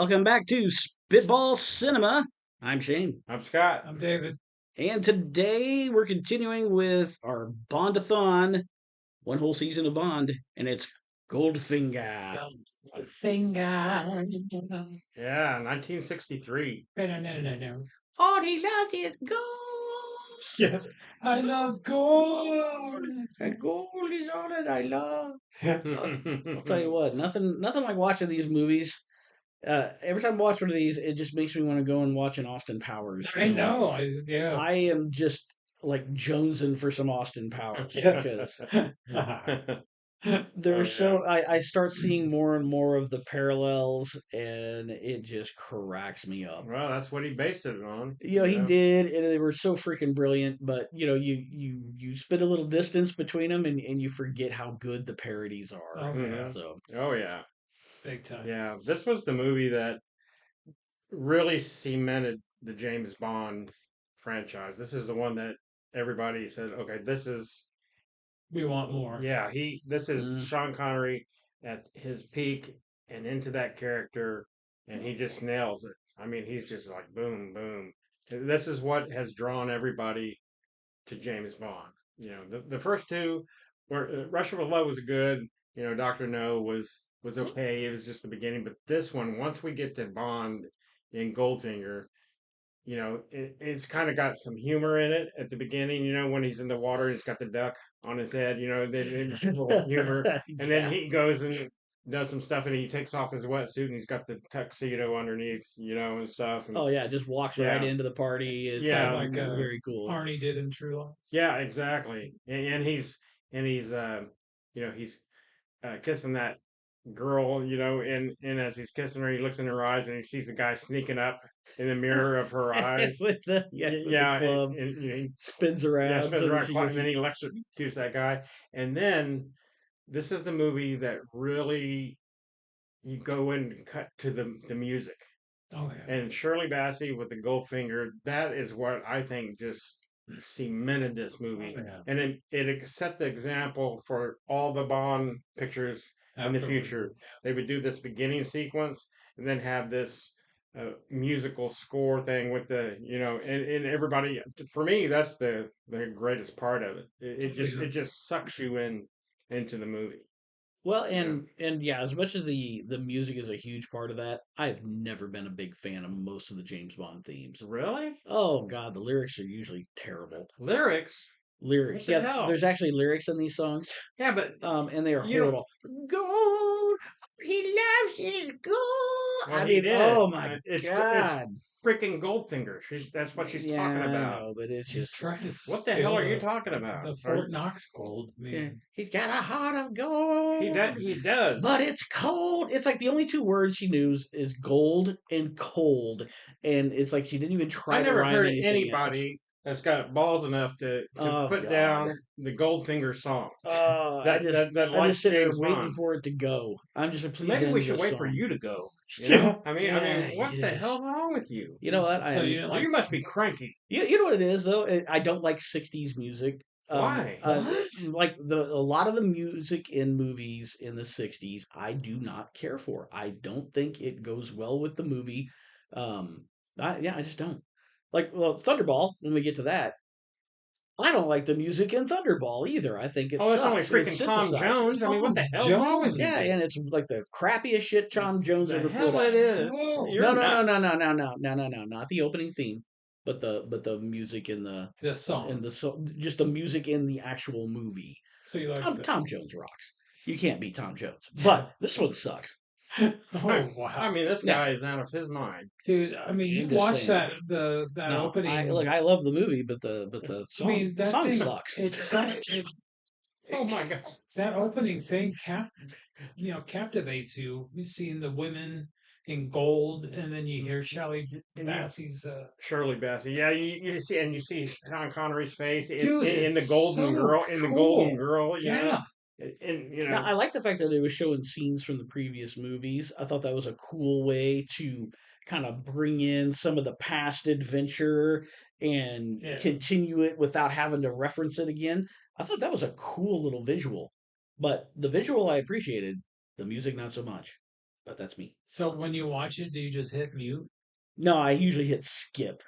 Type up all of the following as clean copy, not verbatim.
Welcome back to Spitball Cinema. I'm Shane. I'm Scott. I'm David. And today we're continuing with our Bondathon, one whole season of Bond, and it's Goldfinger. Finger. Yeah, 1963. No, no, no, no, no. All he loves is gold. Yeah. I love gold. And gold is all that I love. I'll tell you what, nothing like watching these movies. Every time I watch one of these, it just makes me want to go and watch an Austin Powers I film. know. Yeah. I am just like jonesing for some Austin Powers Yeah. because Oh, there's yeah. I start seeing more and more of the parallels, and it just cracks me up. Well, that's what he based it on. He did, and they were so freaking brilliant. But you spend a little distance between them, and you forget how good the parodies are. Oh, yeah. So Oh, yeah. Big time. Yeah. This was the movie that really cemented the James Bond franchise. This is the one that everybody said, okay, this is, We want more. yeah, this is mm, Sean Connery at his peak and into that character, and he just nails it. I mean, he's just like boom, boom. This is what has drawn everybody to James Bond. The first two were Russia with Love was good. Doctor No was okay. It was just the beginning, but this one, once we get to Bond in Goldfinger, it's kind of got some humor in it at the beginning. When he's in the water and he's got the duck on his head. There's a little humor, and then yeah. he goes and does some stuff, and he takes off his wetsuit and he's got the tuxedo underneath, and stuff, and Oh yeah, just walks right yeah, into the party. It's yeah, Like very cool. Arnie did in True Lies. yeah, exactly. And he's he's kissing that girl, and as he's kissing her, he looks in her eyes and he sees the guy sneaking up in the mirror of her eyes. with the with the Yeah, club he spins yeah around spins so that around, she and gets then he electrocutes that guy. And then this is the movie that really you go in and cut to the music. Oh, yeah. And Shirley Bassey with the Goldfinger, that is what I think just cemented this movie. Yeah. And it set the example for all the Bond pictures in the Afterward. future. They would do this beginning sequence and then have this musical score thing with and everybody. For me, that's the greatest part of it. It just sucks you into the movie. well, You know, and yeah, as much as the music is a huge part of that, I've never been a big fan of most of the James Bond themes. really Oh God, the lyrics are usually terrible. lyrics. What Lyrics, the yeah, hell? there's actually lyrics in these songs, Yeah, but and they are you don't. horrible. Gold, he loves his gold. Well, I he mean, did. oh my It's God. freaking Goldfinger. That's what she's Yeah, talking I about. know, but it's He's just trying to What the hell steal are you talking about? the Fort Knox gold, yeah. man. He's got a heart of He gold. does. He does. But it's cold. It's like the only two words she knew is gold and cold, and it's like she didn't even I try to never rhyme heard anything else. anybody that's got balls enough to Oh put God. down the Goldfinger song. I That just that that I just likes sit there James waiting Bond. for it to go. I'm just like, please Maybe we end should this wait for song. you to go. Yeah. Yeah, What the yes. hell's wrong with you? You know what? So you didn't You like must be cranky. You know what it is though. I don't like '60s music. Why? what? Like a lot of the music in movies in the '60s, I do not care for. I don't think it goes well with the movie. I just don't. Like, well, Thunderball. When we get to that, I don't like the music in Thunderball either. I think it Oh, it's only sucks. It's freaking Tom synthesized. Jones. I mean, what the Tom hell's wrong with you? Yeah, and it's like the crappiest shit Tom Jones The ever put hell out. it is. No. You're nuts. No, not the opening theme, but the music in The the songs. just the music in the actual movie. So you like Tom Jones rocks. You can't beat Tom Jones, but this one sucks. Oh, wow. I mean, this Now, guy is out of his mind. Dude, I mean, you I'm just watch saying. that No, opening. I love the movie, but the I mean, that song thing, sucks. Oh my God. that opening thing captivates you. You've seen the women in gold, and then you hear Shelley Bassey's. Shirley Bassey. Yeah, you see Sean Connery's face Dude, in the it's Golden so Girl, cool. Yeah. Yeah. And Now, I like the fact that it was showing scenes from the previous movies. I thought that was a cool way to kind of bring in some of the past adventure and Yeah. continue it without having to reference it again. I thought that was a cool little visual. But the visual I appreciated, the music not so much. but that's me. So when you watch it, do you just hit mute? No, I usually hit skip.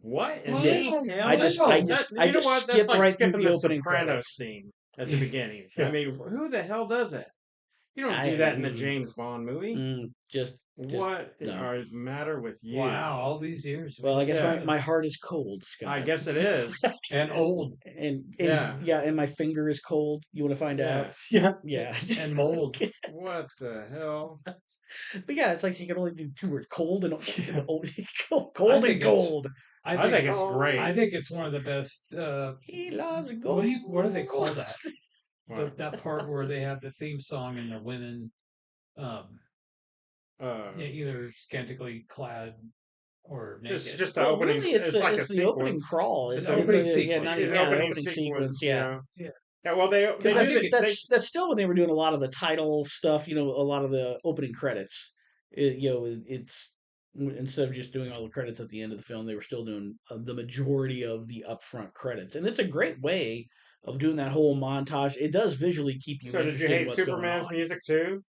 What in Yeah, What? the I hell? just, I No. just, I You know just what? That's skip like right through skipping the the opening Sopranos credits. theme at the beginning. I Yeah. mean, who the hell does that? You don't I do that in a James Bond movie. just What is no. the matter with you? Wow, all these years we Well, I didn't guess do Yeah, my this. heart is cold, I Scott. guess it is. And old. And Yeah, yeah, and my finger is cold. You want to find out? yeah. Yeah. Yeah. And mold. What the hell? But yeah, it's like she can only do two words: cold and Yeah. I cold and think it's gold. I I think think it's Oh, great. I think it's one of the best he loves what do they gold. call that? What? That part where they have the theme song and the women um Uh, either scantily clad or just naked. just the Well, opening. really, It's like a it's the opening sequence. crawl. The It's opening a yeah, sequence, not It's even an yeah, the opening opening sequence. sequence. You Yeah, know. Yeah. Yeah. Well, because they I do think that. it that's still when they were doing a lot of the title stuff. You know, a lot of the opening credits. It's instead of just doing all the credits at the end of the film, they were still doing the majority of the upfront credits, and it's a great way of doing that whole montage. It does visually keep you So did you interested in hate what's going Superman's on. music too?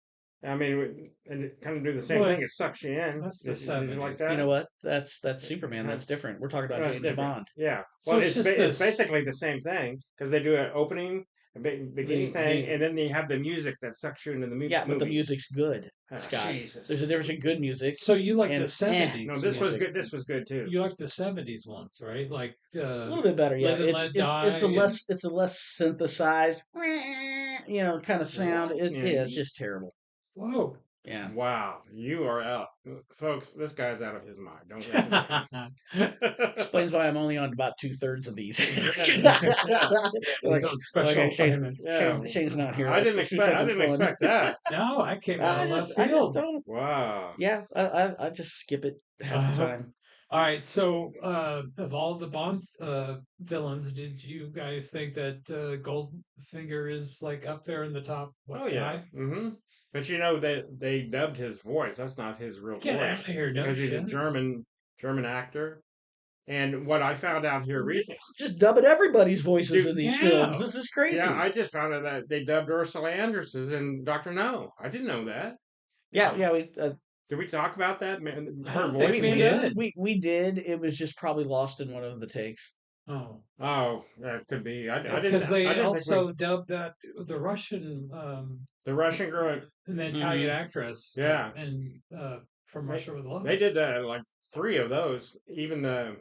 I mean, and it kind of do the same well thing. It it's sucks you in. that's the Did you like seventies. You know that? what? That's Superman. Huh? That's different. We're talking about That's James different. Bond. Yeah. So Well, it's just it's this basically the same thing because they do an opening, beginning thing, and The then they have the music that sucks you into the Yeah, but the movie. music's good, Ah, Scott. There's Jesus. a difference in good music so you like the and No, 70s this was music. good. music. This was good too. You like the 70s ones, right? Like A little bit better, yeah. Live and Let Die and It's the less synthesized, kind of sound. What? Yeah, it's just terrible. whoa. Yeah, Wow, you are out, folks. This guy's out of his mind. Don't listen to him. explains why I'm only on about 2/3 of these. Yeah, yeah, He's like on special okay, assignments. yeah. Shane's not here. I didn't Let's do expect. I something didn't fun. expect that. No, I came out of left I just field. don't. Wow. Yeah, I just skip it half the Uh, time. all right, so of all the Bond villains, did you guys think that Goldfinger is like up there in the top what Oh yeah. 5? Mm-hmm. But you know they dubbed his voice. That's not his real Get out voice of here, no because he's a shit. German actor. And what I found out here recently, Just dubbing everybody's voices in dude, these Yeah. films. This is yeah, crazy. I just found out that they dubbed Ursula Andress in Doctor No. I didn't know that. Yeah, yeah. Did we talk about that? I Her don't think voice we being dubbed? did. We did. It was just probably lost in one of the takes. Oh, Oh, that could be. because I they didn't think we also dubbed that the Russian, the Russian girl. an Italian Hmm. actress, Yeah, and from they Russia with Love. they did like three of those. Even the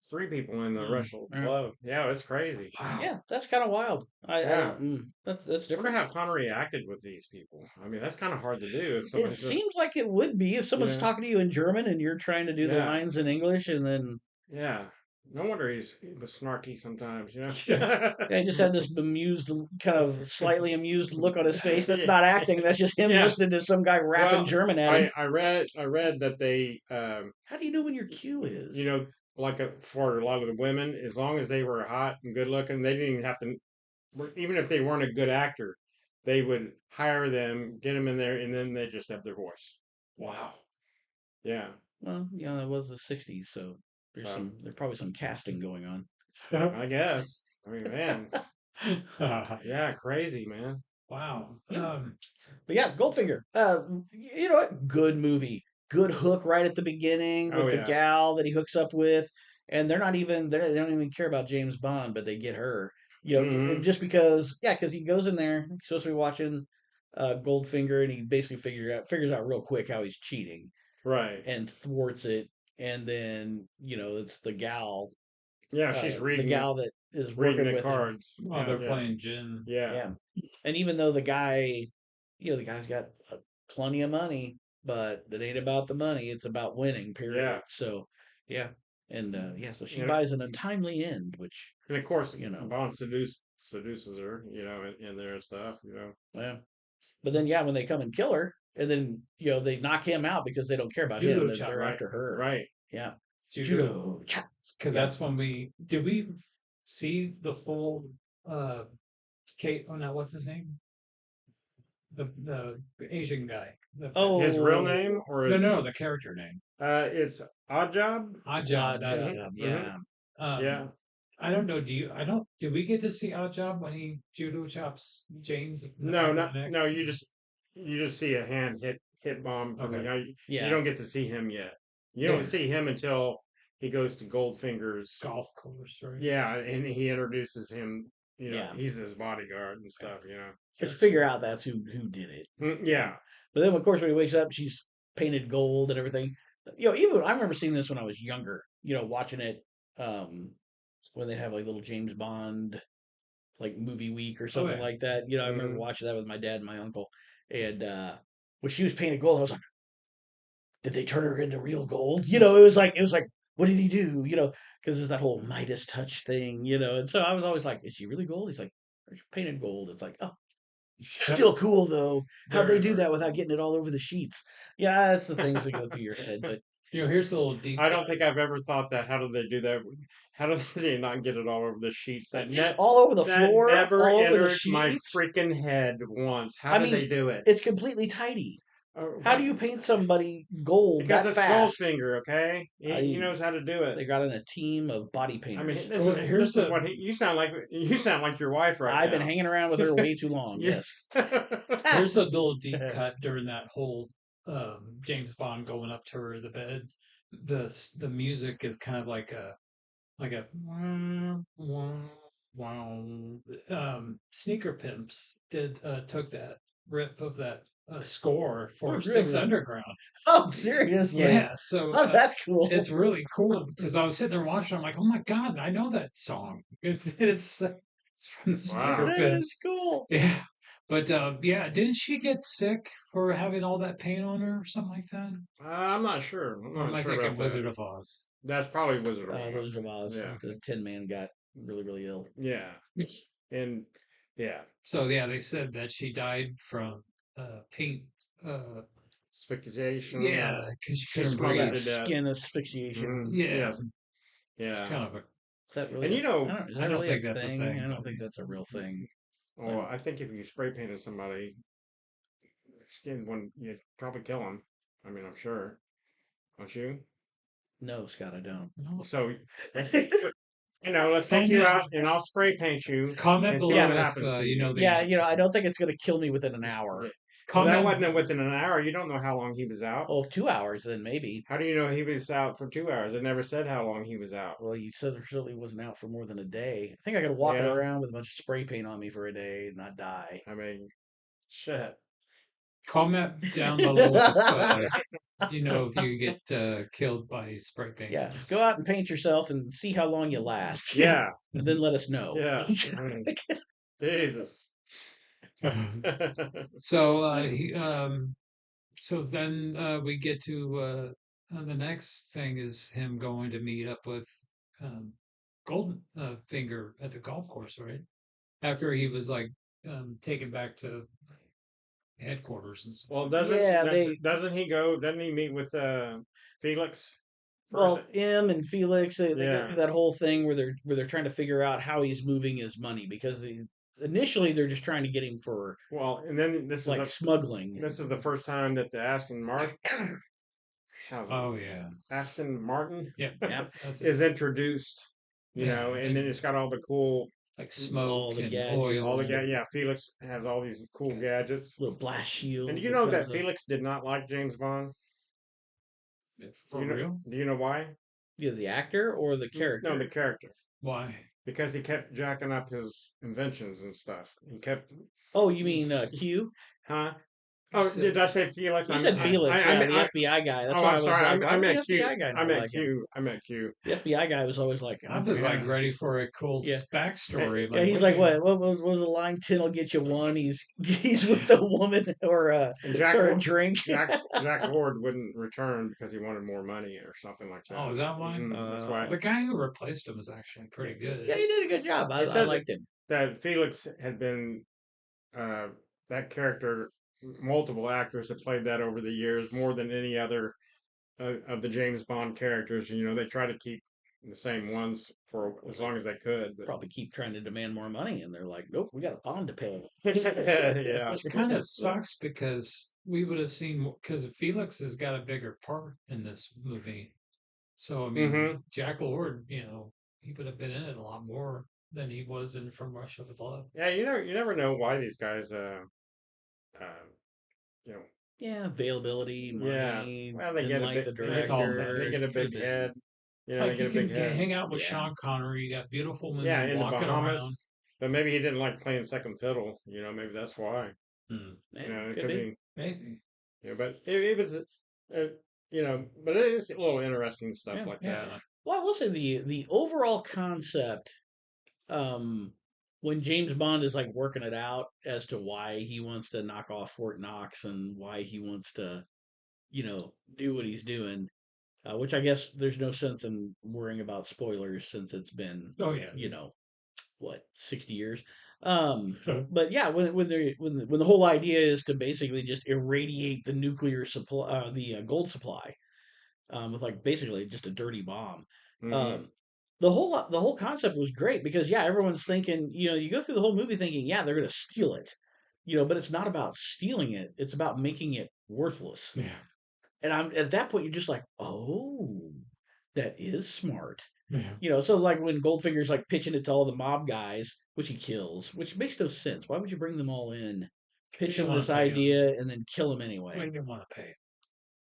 three people in the Hmm. Russian Yeah, Love. Yeah, it's crazy. Wow. yeah, that's kind of wild. I Yeah. don't. That's I wonder different. how Connery acted with these people. I mean, that's kind of hard to do if It someone's just, seems like it would be if you someone's know, talking to you in German and you're trying to do the yeah, lines in English, and then yeah. No wonder he was snarky sometimes, you know? Yeah. yeah, he just had this bemused, kind of slightly amused look on his face. That's Yeah. not acting. That's just him Yeah. listening to some guy rapping Well, German at him. I read that they, How do you know when your cue you is? know, like for a lot of the women, as long as they were hot and good looking, they didn't even have to, even if they weren't a good actor, they would hire them, get them in there, and then they just have their voice. Wow. Yeah. Well, it was the '60s, so So there's probably some casting going on. I guess. I mean, man, yeah, crazy, man. Wow. Yeah. But yeah, Goldfinger. You know what? Good movie. Good hook right at the beginning Oh with the yeah. gal that he hooks up with, and they don't even care about James Bond, but they get her. Hmm. Just because, yeah, because he goes in there, he's supposed to be watching Goldfinger, and he basically figures out real quick how he's cheating Right. and thwarts it, and then it's Yeah, she's the gal that is reading working the with him. cards. While they're Yeah. playing gin. Yeah. Yeah. And even though the guy's got plenty of money, but it ain't about the money. It's about winning, Yeah. period. So, yeah. And, yeah, so she And, buys an untimely end, which, and of course, you know, Bond seduces her, in there and stuff. yeah. But then, yeah, when they come and kill her, and then, they knock him out because they don't care about him. Judo chop. They're Right. after her. Right. Yeah. Judo. Judo chops. Because Yeah. that's when did we see the full Kate, oh no, what's his name? The Asian guy. His real Oh, name or No, the character name. it's Odd Job. Odd Job, odd that's Hmm. it. job. Hmm. Yeah. Yeah. Um, I don't know. Do we get to see Odd Job when he judo chops Jane's in the No, back of not the neck? no. You just see a hand hit hit bomb from Okay. you Yeah, don't get to see him yet. You don't Yeah. see him until he goes to Goldfinger's. Golf course, right? Yeah, and he introduces him. yeah. He's his bodyguard and stuff. But you figure out that's who did it. Yeah. But then, of course, when he wakes up, she's painted gold and everything. Even I remember seeing this when I was younger. Watching it um, when they have like little James Bond like movie week or Oh something yeah. like that. I remember hmm watching that with my dad and my uncle. And when she was painted gold, I was like, did they turn her into real gold? It was like, what did he do? Because there's that whole Midas touch thing. And so I was always like, is she really gold? He's like, she's painted gold. It's like, oh, Yep. still cool though. How'd they Very, do very that without cool. getting it all over the sheets? Yeah, that's the things that go through your head. But Here's a little deep I cut. don't think I've ever thought that. How do they do that? How do they not get it all over the sheets? just all over the That floor, never all over the entered my sheets. freaking head once. How I did they mean, do it? it's completely tidy. How do What? you paint somebody gold Because that it's fast? Goldfinger, okay? He I knows how to do it. They got in a team of body I mean, painters. Oh, this here's is a what you sound like your wife right I've been now. hanging around with her way too long. Yeah. Yes. here's a little deep cut during that whole James Bond going up to her in the bed. The music is kind of like a wow, wow, wow. Sneaker Pimps took that rip of that score Oh, for Six really? Underground. Oh, seriously? Yeah, so Oh, that's it's cool. really cool because I was sitting there watching. I'm like, oh my god, I know that song. It's from the Sneaker Wow. That is Pimps. cool. Yeah, but yeah, didn't she get sick for having all that paint on her or something like that? I'm not sure. I'm Or am not I sure about thinking that. Wizard of Oz? That's probably Wizard of Oz. Wizard of Oz. Yeah. The Tin Man got really, really ill. Yeah. And yeah. So yeah, they said that she died from paint. Uh, Asphyxiation. yeah, because she She couldn't smothered Yeah, breathe. to death. skin asphyxiation. Yeah, Yes. it's Yeah. kind of a. Is that really And is I that don't really a think that's a thing? thing, I don't buddy. think that's a real thing. oh, I think if you spray painted somebody, skin one, you'd probably kill them. I mean, I'm sure. Don't you? No, Scott, I don't. No. So, let's take you Comment out and I'll spray paint you comment and see what Yeah, below if happens to you you. know the yeah. answer. I don't think it's gonna kill me within an hour. Yeah. Well, that Comment. wasn't within an hour. You don't know how long he was out. Oh, 2 hours then maybe. How do you know he was out for 2 hours? It never said how long he was out. Well, you said there certainly wasn't out for more than a day. I think I could walk Yeah. around with a bunch of spray paint on me for a day and not die. I mean, shit. Comment down below if if you get killed by spray paint. Yeah, go out and paint yourself and see how long you last, Yeah. and then let us know. Yeah. I mean, Jesus. So so then we get to the next thing is him going to meet up with um, Golden Finger at the golf course, right? After he was like taken back to headquarters and stuff Well, like that. Yeah, they doesn't he go? Doesn't he meet with Felix first? well, M and Felix they go Yeah. through that whole thing where they're trying to figure out how he's moving his money because initially they're just trying to get him for Well, and then like smuggling. this is the first time that the Oh yeah, Aston Martin yeah, Yeah, that's it. is introduced. Yeah, And then it's got all the cool, like all smoke the and all the gadgets, oil. yeah. Felix has all these cool gadgets. little blast And do shield you that know comes that up. Felix did not like James Bond? Do For you know? real? Do you know why? Yeah, the actor or the No, the character. character. Why? Because he kept jacking up his inventions and stuff. He kept, Oh, you mean Q? huh? You Oh, did said I say Felix? You said Felix, yeah, the FBI guy. That's Oh, why I'm I was sorry. like, why I would the meant Q. FBI guy I not meant like him? Q. I meant Q. The FBI guy was always like, I was like Yeah. ready for a cool yeah, backstory. yeah. Like, He's what do like, you? what was the line? 10 will get you one. He's with the woman And or a drink. Jack Lord wouldn't return because he wanted more money or something like Oh, that. is that why? That's why. The guy who replaced him is actually pretty Yeah, good. he did a good job. They I said liked him. that Felix had been uh, that character. Multiple actors have played that over the years, more than any other of the James Bond characters. They try to keep the same ones for as long as they could. But Probably keep trying to demand more money, and they're like, nope, we got a bond to pay. yeah, Which kind of sucks because we would have seen because Felix has got a bigger part in this movie. So I mean, hmm Jack Lord, he would have been in it a lot more than he was in From Russia with Love. yeah. You never know why these guys, uh, you know, Yeah, availability, Yeah. money, Well, they didn't get a like bit. the It's all They director. money. get a Could have big head. been. You It's know, they like get you a big can head. hang out with Yeah. Sean Connery. You got beautiful Yeah, women in the walking Bahamas, around. but maybe he didn't like playing second fiddle. Maybe that's why. Hmm. Yeah, It could could be. be. Maybe. But it was, but it is a little interesting stuff Yeah. like that. Yeah. Well, I will say the overall concept, um, when James Bond is like working it out as to why he wants to knock off Fort Knox and why he wants to, do what he's doing. Which I guess there's no sense in worrying about spoilers since it's been, Oh yeah. you know, what, 60 years. But yeah, when the whole idea is to basically just irradiate the nuclear supply, the gold supply, with like basically just a dirty bomb. Hmm. Um, the whole concept was great because yeah, everyone's thinking, you go through the whole movie thinking, yeah, they're gonna steal it, but it's not about stealing it; it's about making it worthless. Yeah. And I'm at that point, you're just like, oh, that is smart. Yeah. So like when Goldfinger's like pitching it to all the mob guys, which he kills, which makes no sense. Why would you bring them all in, He pitch didn't them want this to pay him. idea, and then kill them He anyway? didn't want to pay.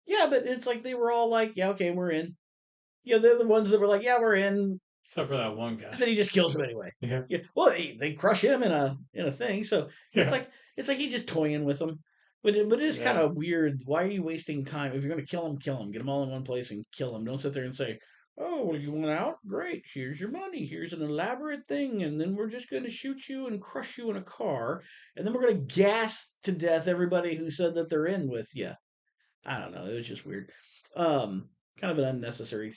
Yeah, but it's like they were all like, yeah, okay, we're in. They're the ones that were like, yeah, we're in. Except for that one guy. And then he just kills him anyway. Yeah. Yeah. Well, they crush him in a thing, so it's Yeah. like it's like he's just toying with them. But it is kind Yeah. of weird. Why are you wasting time? If you're going to kill him, kill him. Get them all in one place and kill them. Don't sit there and say, "Oh, well, you want out? Great. Here's your money. Here's an elaborate thing, and then we're just going to shoot you and crush you in a car, and then we're going to gas to death everybody who said that they're in with you." I don't know. It was just weird. Kind of an unnecessary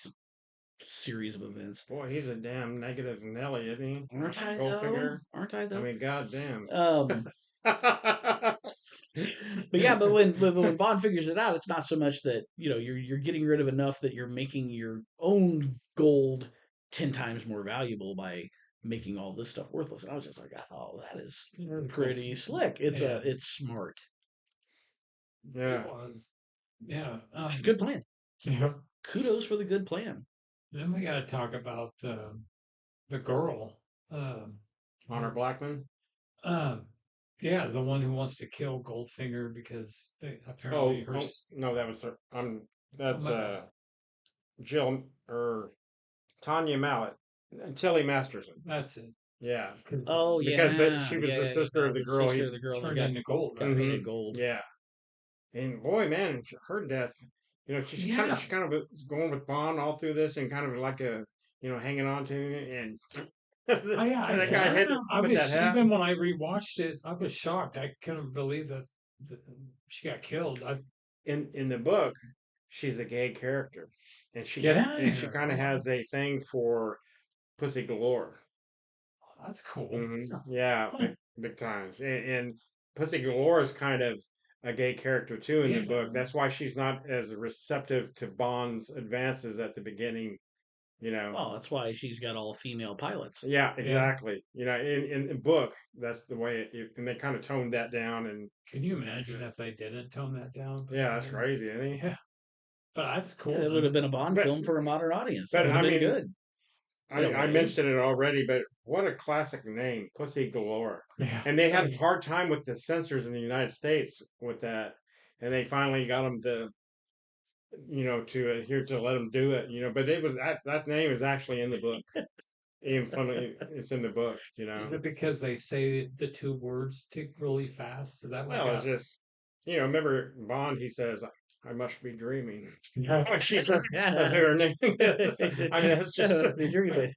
series of events. Boy, he's a damn negative Nelly, isn't he? Aren't I though? Goldfinger. Aren't I I though? mean, goddamn. Um, but yeah, but when Bond figures it out, it's not so much that you're getting rid of enough that you're making your own gold 10 times more valuable by making all this stuff worthless. And I was just like, oh, that is Very cool. pretty slick. It's Yeah. it's smart. Yeah. It was. Yeah. Good plan. Yeah. Kudos for the good plan. Then we got to talk about the girl. Honor Blackman. Um, yeah, the one who wants to kill Goldfinger because they apparently Oh, no, that was her. Oh That's my God. Jill or Tanya Mallet, Tilly Masterson. That's it. Yeah, Oh but yeah, she was the yeah. sister of the The girl sister he's of the girl that Turned got into gold, got right? painted gold. Yeah, and boy, man, her death. She kind of Yeah. she kind of was going with Bond all through this, and kind of like hanging on to him, and that guy had to I put that was hat even when I rewatched it, I was shocked. I couldn't believe that she got killed. I in the book. She's a gay character, and get out of she here. kind of has a thing for pussy galore. That's cool. Yeah, Huh. big times. And Pussy Galore is kind of a gay character too in the Yeah. book. That's why she's not as receptive to Bond's advances at the beginning. You know. Well, that's why she's got all female pilots. Yeah, Yeah. exactly. In the book, that's the way and they kind of toned that down. And Can you imagine if they didn't tone that down? yeah, that's crazy, isn't he? Yeah. But that's Yeah, cool, it would have man. been a Bond But film for a modern audience. That but would have I been mean, good in a I way. mentioned it already, but what a classic name, Pussy Galore. Yeah. And they had a hard time with the censors in the United States with that, and they finally got them to adhere to let them do it. But it was that name is actually in the book. Even funny, it's in the book. Is it because they say the two words tick really fast? Is that what Well, it's got? just remember Bond? He says, "I must be dreaming." Yeah. When she says that's who her name is. I mean, it's just Be dreaming.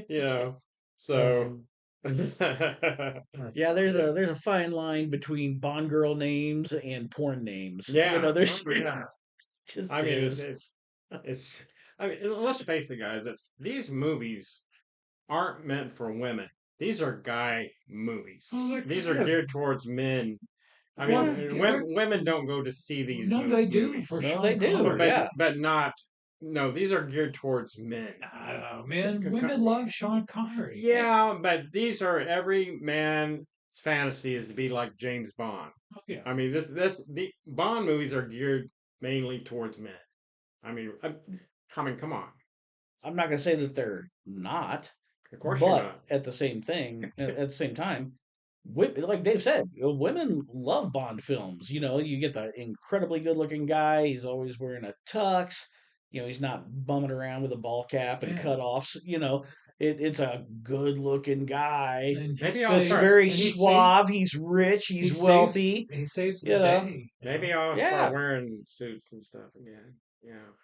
you know. So Um, that's Yeah, there's funny. a fine line between Bond girl names and porn names. yeah, There's yeah. just I mean, is. it's. I mean, let's face it, guys. That these movies aren't meant for women. These are guy movies. Oh, they're These are kind of geared towards men. I well, mean, they're, women don't go to see these no, they do movies, for No, they Sean do. but Connery. Yeah. not. No, these are geared towards men. I don't know, man. Women love Sean Connery. Yeah, but these are every man's fantasy is to be like James Bond. Oh, yeah. I mean, the Bond movies are geared mainly towards men. I mean, come on. I'm not gonna say that they're not, Of course you're but not. at the same time, like Dave said, women love Bond films. You get the incredibly good-looking guy. He's always wearing a tux. He's not bumming around with a ball cap and Yeah. cutoffs. It's a good-looking guy. And he Maybe I'll He's start. saves very and he suave. saves He's rich. he He's saves wealthy. he saves the You know, day, Maybe I'll start yeah. wearing suits and stuff again.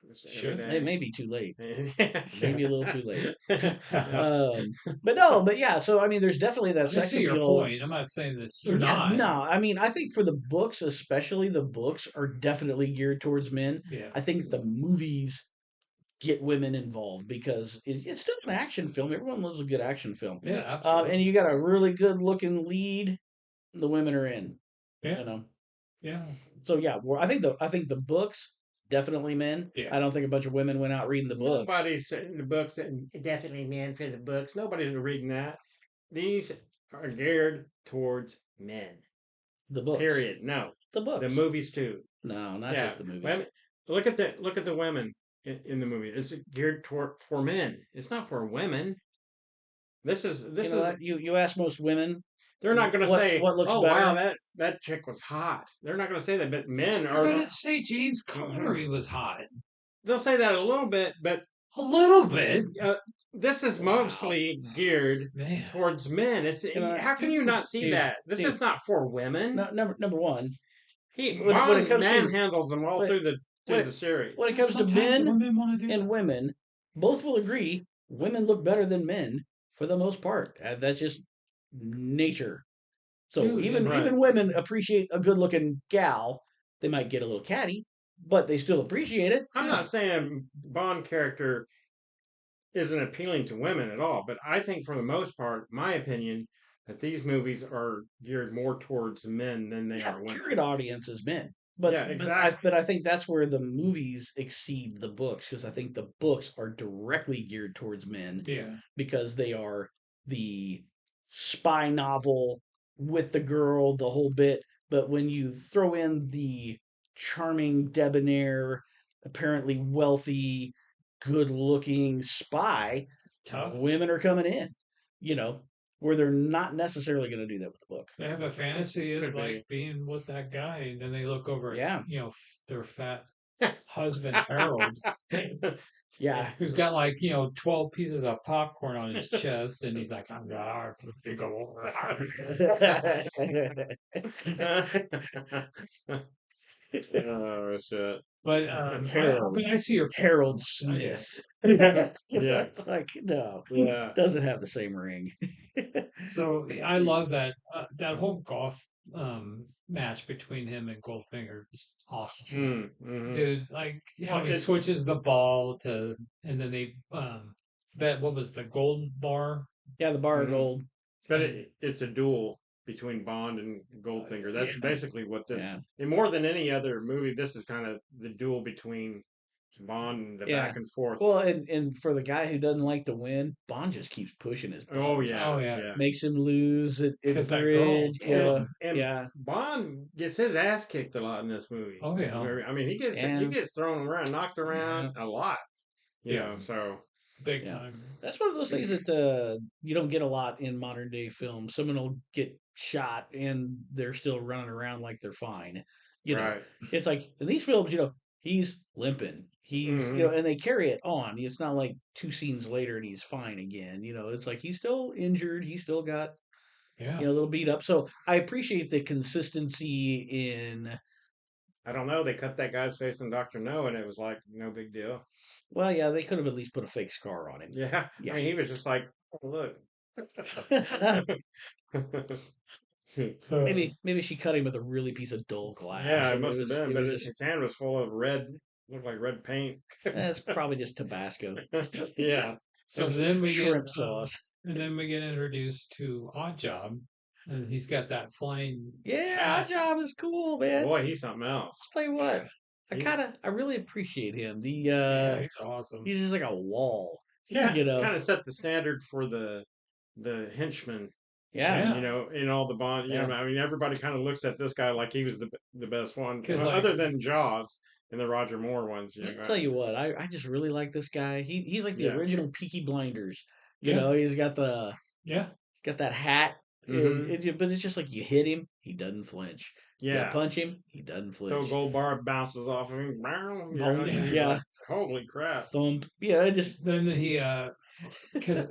Just every Should. It day. may be too late. Yeah. It may be a little too late. I But no, but yeah. So I mean, there's definitely that sex see your appeal. point. I'm not saying that you're Yeah, not. no, I mean, I think for the books, especially the books are definitely geared towards men. Yeah. I think the movies get women involved because it's still an action film. Everyone loves a good action film. Yeah, And absolutely. you got a really good looking lead, the women are in, Yeah. you know. Yeah. So yeah, well, I think the books definitely men. Yeah. I don't think a bunch of women went out reading the books. Nobody's in the books and definitely man for the books. Nobody's reading that. These are geared towards men. The books. Period. No, The the books. movies too. No, not Yeah, just the movies. women. Look at the women in the movie. It's geared toward for men. It's not for women. You This know is. that you ask most women They're not going to what say, what looks "Oh wow, better. that chick was hot." They're not going to say that. But men They're are. gonna say James Mhm. Connery was hot. They'll say that a little bit, but A little bit. uh, this is Wow, mostly geared Man. towards men. How can you Dude. not see dude, that? This dude. is not for No, women. number one, He when it Bond comes to manhandles them all when when through it, the series. when it comes to Sometimes men women want to do and that. women, both will agree women look better than men for the most part. That's just nature. So Dude, even and Right. even women appreciate a good looking gal. They might get a little catty, but they still appreciate it. I'm yeah. not saying Bond character isn't appealing to women at all, but I think for the most part, my opinion, that these movies are geared more towards men than they Yeah, are women. target audience is men. Yeah, But exactly. I think that's where the movies exceed the books because I think the books are directly geared towards men Yeah. because they are the spy novel with the girl, the whole bit. But when you throw in the charming, debonair, apparently wealthy, good looking spy, Tough. women are coming in, you know, where they're not necessarily going to do that with the book. They have a fantasy of Could like be. being with that guy, and then they look over at Yeah. their fat husband Harold, Yeah. who's got like 12 pieces of popcorn on his chest, and he's like, "I'm gonna go." Oh shit. But Harold. I see your point, Harold though. Smith. Yeah. It's like, no, Yeah. doesn't have the same ring. So I love that whole golf match between him and Goldfinger is awesome. Mm-hmm. Dude, like how Well, he it switches the ball and then they bet what was the gold bar Yeah, the bar of mhm. gold. But and it's a duel between Bond and Goldfinger. That's yeah, basically what this. Yeah. And more than any other movie, this is kind of the duel between Bond and the Yeah. back and forth. Well, and for the guy who doesn't like to win, Bond just keeps pushing his Oh buttons. yeah, oh yeah, yeah. Makes him lose at because that girl bridge. told Yeah. him, And Yeah. Bond gets his ass kicked a lot in this movie. oh yeah, I mean, he Yeah. gets thrown around, knocked around Yeah. a lot. yeah, So big Yeah. time, That's one of those things that you don't get a lot in modern day film. Someone will get shot and they're still running around like they're fine. You know, right. it's like in these films, he's limping. Hmm. And they carry it on. It's not like two scenes later and he's fine again. It's like he's still injured. He's still got, yeah. a little beat up. So I appreciate the consistency in, I don't know. They cut that guy's face in Doctor No, and it was like no big deal. well, yeah, they could have at least put a fake scar on him. Yeah, I Yeah. mean, he was just like, oh, look. Maybe she cut him with a really piece of dull glass, Yeah, it and must have been, it but was just his hand was full of red, looked like red paint. it's probably just Tabasco, Yeah. So then we get shrimp sauce. and then we get introduced to Odd Job, and he's got that flying Yeah, our hat. job is cool, man. Boy, he's something else. I'll tell you what, He I really appreciate him. Yeah, he's awesome. He's just like a wall, he Yeah, kind of set the standard for the henchmen. yeah, yeah, In all the Bond. yeah. I mean, everybody kind of looks at this guy like he was the best one, because like other than Jaws and the Roger Moore ones. I'll tell you what, I just really like this guy. He's like the Yeah. original Peaky Blinders. yeah, He's got yeah, that hat. and Mm-hmm. but it's just like you hit him, he doesn't flinch. You Yeah. punch him, he doesn't Till flinch. gold bar bounces off of him. Yeah, Bonk, Yeah. he's yeah, like, holy crap. thump, yeah. Then he because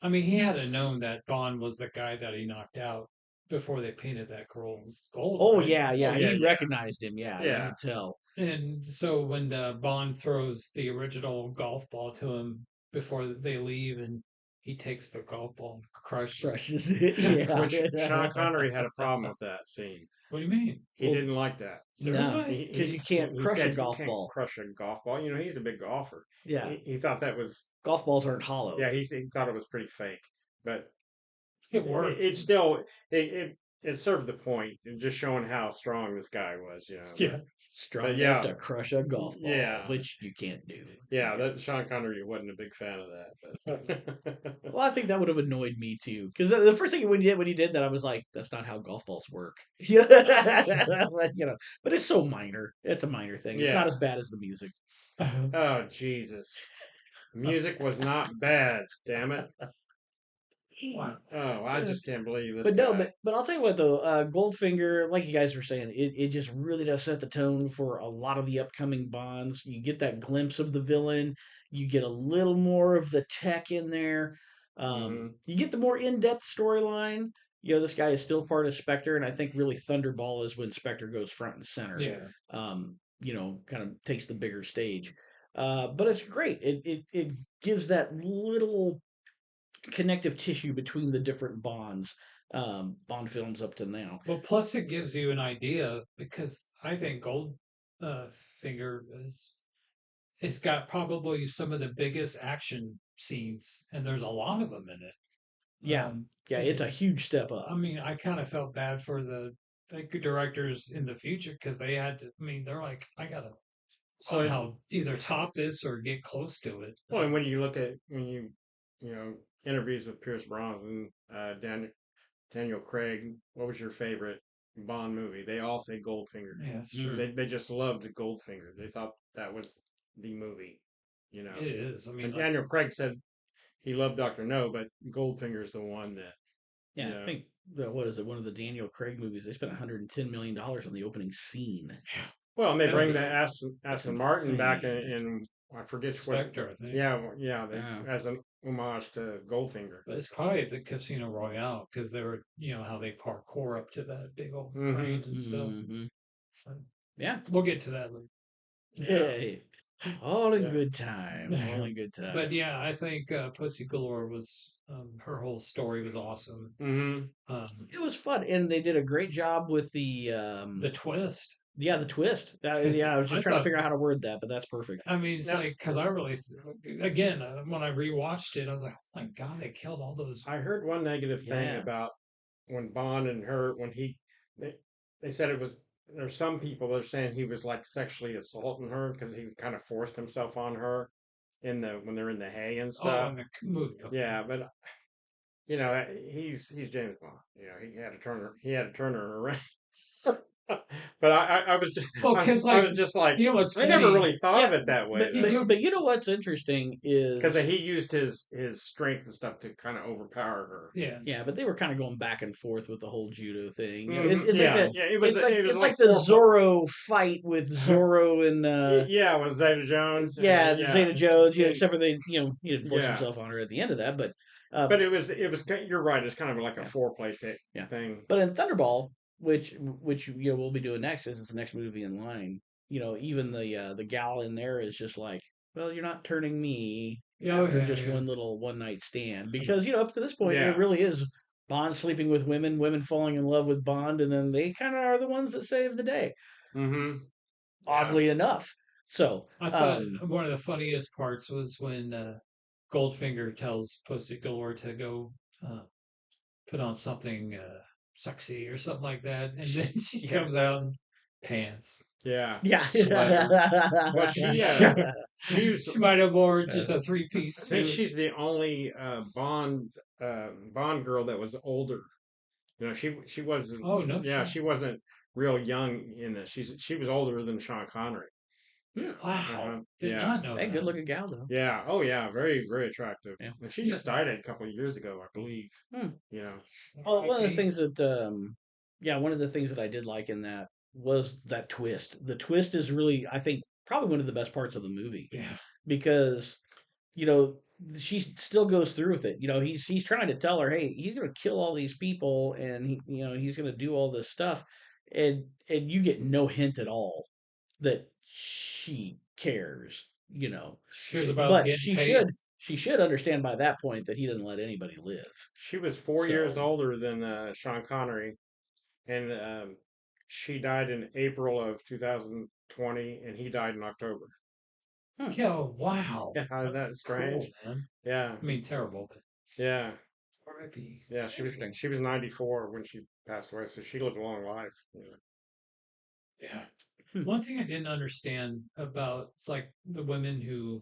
I mean he had to known that Bond was the guy that he knocked out before they painted that girl's gold, Oh right? yeah, Oh yeah. yeah, He yeah, recognized him. Yeah, you yeah. could tell. And so when Bond throws the original golf ball to him before they leave, and he takes the golf ball and crushes. Crushes it. Yeah. Which Sean Connery had a problem with that scene. What do you mean? He Well, didn't like that. nah, Seriously? because you can't He crush a said you golf can't ball. crush a golf ball. He's a big golfer. Yeah, He thought that was golf balls aren't hollow. yeah. He thought it was pretty fake, but It worked. it still it served the point, just showing how strong this guy was. Yeah. But Strong enough yeah, to crush a golf ball, yeah, which you can't do. yeah. Yeah. That Sean Connery wasn't a big fan of that, but Well, I think that would have annoyed me too. Because the first thing when he did that, I was like, "That's not how golf balls work." Yeah, but it's so minor. It's a minor thing. It's not yeah. as bad as the music. Oh Jesus, music was not bad. Damn it. Wow. Oh, I just can't believe this But no, guy. but I'll tell you what though, Goldfinger, like you guys were saying, it just really does set the tone for a lot of the upcoming Bonds. You get that glimpse of the villain, you get a little more of the tech in there, Hmm. you get the more in-depth storyline. This guy is still part of Spectre, and I think really Thunderball is when Spectre goes front and center. Yeah. Kind of takes the bigger stage. But it's great. It gives that little connective tissue between the different Bond films up to now. Well, plus it gives you an idea because I think Gold Finger is it's got probably some of the biggest action scenes, and there's a lot of them in it. Yeah, yeah, it's a And huge step up. I mean, I kind of felt bad for the directors in the future because they had to. I mean, they're like, I gotta Well, somehow either top this or get close to it. well, and when you look at you know interviews with Pierce Brosnan, Daniel Craig, what was your favorite Bond movie? They all say Goldfinger. Yeah, it's Mm. true. They just loved Goldfinger. They thought that was the movie. You know, It is. I mean, and like, Daniel Craig said he loved Doctor No, but Goldfinger's the one that Yeah, you I know. think what is it? One of the Daniel Craig movies. They spent $110 million on the opening scene. Well, and they that bring was the That's Aston Martin back insane. in I forget what. Spectre, I think. Yeah, yeah, they Yeah. as an homage to Goldfinger. But it's probably the Casino Royale because they were, how they parkour up to that big old Hmm. crane and stuff. Hmm. So, Yeah. we'll get to that later. Yeah, Hey, all in yeah. good time. All in good But time. yeah, I think Pussy Galore was her whole story was awesome. Hmm. It was fun, and they did a great job with The twist. the twist. 'Cause Yeah, I was just I trying to thought, figure out how to word that, but that's perfect. I mean, it's Now, like because I really, again, when I rewatched it, I was like, oh my god, they killed all those. I heard one negative thing Yeah. about when Bond and her when they they said it was there's some people that are saying he was like sexually assaulting her because he kind of forced himself on her in the when they're in the hay and Oh, stuff. in the movie. Okay. Yeah, but he's James Bond. He had to turn her around. But I was just Well, because I like, was just like what's I never funny? really thought of Yeah, it that way but though. but you know what's interesting Because is he used his strength and stuff to kind of overpower her. Yeah. yeah, but they were kind of going back and forth with the whole judo thing. Hmm. It's like Yeah, the yeah. It was it's like like the four. Zorro fight with Zorro and Yeah, with Zeta Jones. yeah, Yeah, Zeta Jones. and, Except for he didn't force yeah. himself on her at the end of that, but uh, But it was. You're right. It's kind of like a yeah, foreplay yeah. thing. But in Thunderball, which we'll be doing next, is it's the next movie in line. Even the gal in there is just like, well, you're not turning me Yeah, after yeah, just yeah. one little one night stand because up to this point it Yeah. really is Bond sleeping with women, women falling in love with Bond, and then they kind of are the ones that save the day. Mm-hmm. Yeah. Oddly enough, so I thought one of the funniest parts was when Goldfinger tells Pussy Galore to go uh, put on something sexy or something like that, and then she yeah, comes out in pants, Yeah. yeah. sweater. Well, She might have worn just Uh, a three-piece I think suit. she's the only Bond girl that was older. She wasn't. Oh no Yeah, shit. she wasn't real young in this. She was older than Sean Connery. Hmm. Wow, did Yeah. not know Hey, good that. looking gal though. Yeah. Oh, yeah. Very, very attractive. Yeah. And she Yeah. just died a couple of years ago, I believe. Hmm. You know. Well, one of the R.I.P. things that, yeah, one of the things that I did like in that was that twist. The twist is really, I think, probably one of the best parts of the movie Yeah, because, you know, she still goes through with it. You know, he's trying to tell her, hey, he's gonna kill all these people, and he's gonna do all this stuff, and you get no hint at all that she cares. You know, she was about but getting paid. she should understand by that point that he doesn't let anybody live. She was 4 years So. older than Sean Connery, and she died in April of 2020, and he died in October. Hmm. Yeah, wow, Yeah, isn't that's that cool, strange? man. Yeah, I mean, terrible, but yeah, R.I.P. yeah. Interesting. She was 94 when she passed away, so she lived a long life. Yeah. Hmm. One thing I didn't understand about it's like the women who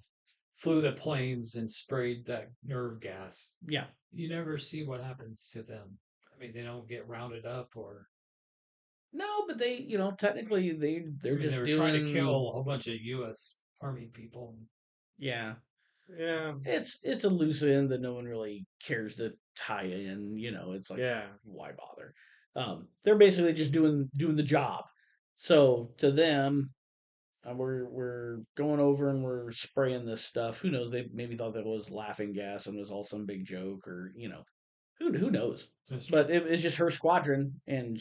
flew the planes and sprayed that nerve gas. Yeah. You never see what happens to them. I mean, they don't get rounded up, or No, but they, technically I they're mean, they just were trying to kill doing. a whole bunch of U.S. Army people. Yeah. Yeah, It's a loose end that no one really cares to tie in. It's like, yeah. why bother? They're basically just doing the job. So to them, we're going over and we're spraying this stuff. Who knows? They maybe thought that was laughing gas and was all some big joke, or who knows? That's But true. it's just her squadron, and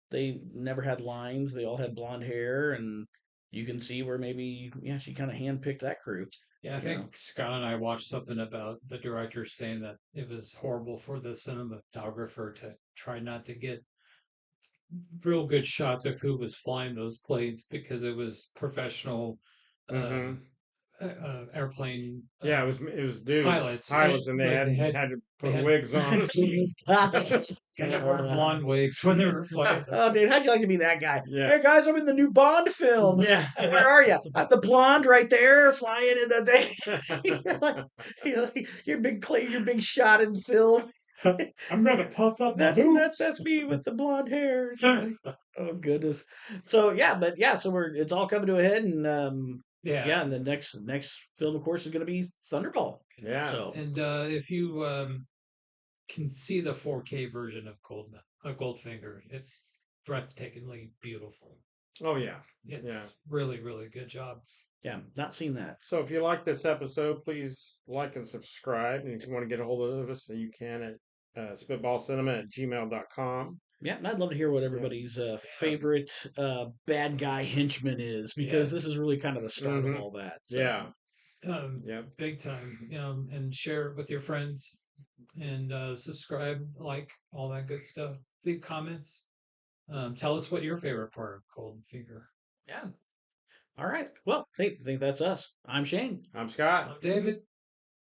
they never had lines. They all had blonde hair, and you can see where maybe she kind of handpicked that crew. Yeah, I You know, think Scott and I watched something about the director saying that it was horrible for the cinematographer to try not to get real good shots of who was flying those planes because it was professional Mm-hmm. um, airplane Yeah, it was dudes, pilots, pilots, and they but had had to they put had wigs on. they had to wear blonde wigs when they were flying. oh, dude, how'd you like to be that guy? Yeah, Hey guys, I'm in the new Bond film. yeah. Where are you? I'm the blonde right there, flying in the thing. You're big clay, your big shot in film. I'm gonna puff up my That's boobs. me with the blonde hair. Oh goodness. So yeah, but yeah, so it's all coming to a head, and Yeah, yeah, and the next film, of course, is going to be Thunderball. Yeah. So and if you can see the 4K version of Goldfinger, it's breathtakingly beautiful. Oh yeah. Yeah. It's really, really good job. yeah, not seen that. So if you like this episode, please like and subscribe. And if you want to get a hold of us, you can at spitballcinema@gmail.com. Yeah, and I'd love to hear what Yeah. everybody's favorite bad guy henchman is, because Yeah. this is really kind of the start of Mm-hmm. all that. So Yeah. Yep. Big time. And share it with your friends and subscribe, like all that good stuff. Leave comments. Tell us what your favorite part of Goldfinger yeah, is. all right. Well, I think that's us. I'm Shane. I'm Scott. I'm David.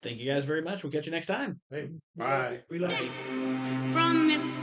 Thank you guys very much. We'll catch you next time. Hey, We love bye. you. We love you. From Mississippi.